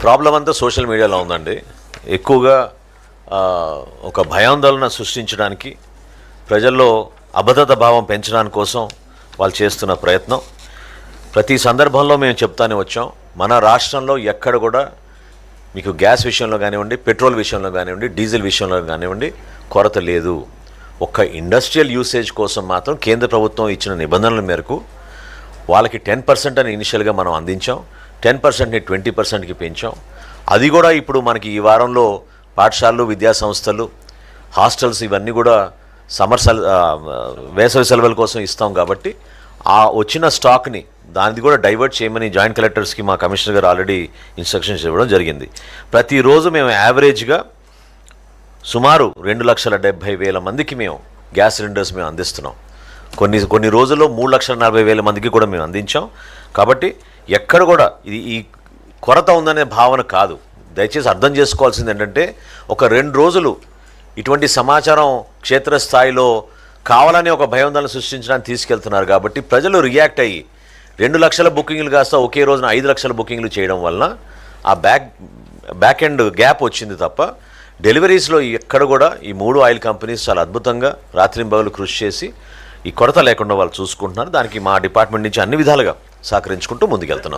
Problem అంతా social మీడియాలో ఉందండి. ఎక్కువగా ఒక భయాందోళన సృష్టించడానికి, ప్రజల్లో అభద్రత భావం పెంచడానికి కోసం వాళ్ళు చేస్తున్న ప్రయత్నం. ప్రతి సందర్భంలో మేము చెప్తానే వచ్చాం, మన రాష్ట్రంలో ఎక్కడ కూడా మీకు గ్యాస్ విషయంలో కానివ్వండి, పెట్రోల్ విషయంలో కానివ్వండి, డీజిల్ విషయంలో కానివ్వండి కొరత లేదు. ఒక్క ఇండస్ట్రియల్ యూసేజ్ కోసం మాత్రం కేంద్ర ప్రభుత్వం ఇచ్చిన నిబంధనల మేరకు వాళ్ళకి 10% అని ఇనిషియల్గా మనం అందించాం. 10%ని 20%కి పెంచాం. అది కూడా ఇప్పుడు మనకి ఈ వారంలో పాఠశాలలు, విద్యా సంస్థలు, హాస్టల్స్ ఇవన్నీ కూడా వేసవి సెలవుల కోసం ఇస్తాం. కాబట్టి ఆ వచ్చిన స్టాక్ని దానిది కూడా డైవర్ట్ చేయమని జాయింట్ కలెక్టర్స్కి మా కమిషనర్ గారు ఆల్రెడీ ఇన్స్ట్రక్షన్స్ ఇవ్వడం జరిగింది. ప్రతిరోజు మేము యావరేజ్గా సుమారు 2,70,000 మందికి మేము గ్యాస్ సిలిండర్స్ మేము అందిస్తున్నాం. కొన్ని రోజుల్లో 3,40,000 మందికి కూడా మేము అందించాం. కాబట్టి ఎక్కడ కూడా ఈ కొరత ఉందనే భావన కాదు. దయచేసి అర్థం చేసుకోవాల్సింది ఏంటంటే, ఒక 2 రోజులు ఇటువంటి సమాచారం క్షేత్రస్థాయిలో కావాలని ఒక భయాందోళన సృష్టించడానికి తీసుకెళ్తున్నారు. కాబట్టి ప్రజలు రియాక్ట్ అయ్యి 2 లక్షల బుకింగ్లు కాస్త ఒకే రోజున 5 లక్షల బుకింగ్లు చేయడం వలన ఆ బ్యాక్ ఎండ్ గ్యాప్ వచ్చింది తప్ప, డెలివరీస్లో ఎక్కడ కూడా ఈ 3 ఆయిల్ కంపెనీస్ చాలా అద్భుతంగా రాత్రింబగలు కృషి చేసి ఈ కొరత లేకుండా వాళ్ళు చూసుకుంటున్నారు. దానికి మా డిపార్ట్మెంట్ నుంచి అన్ని విధాలుగా సహకరించుకుంటూ ముందుకెళ్తున్నాం.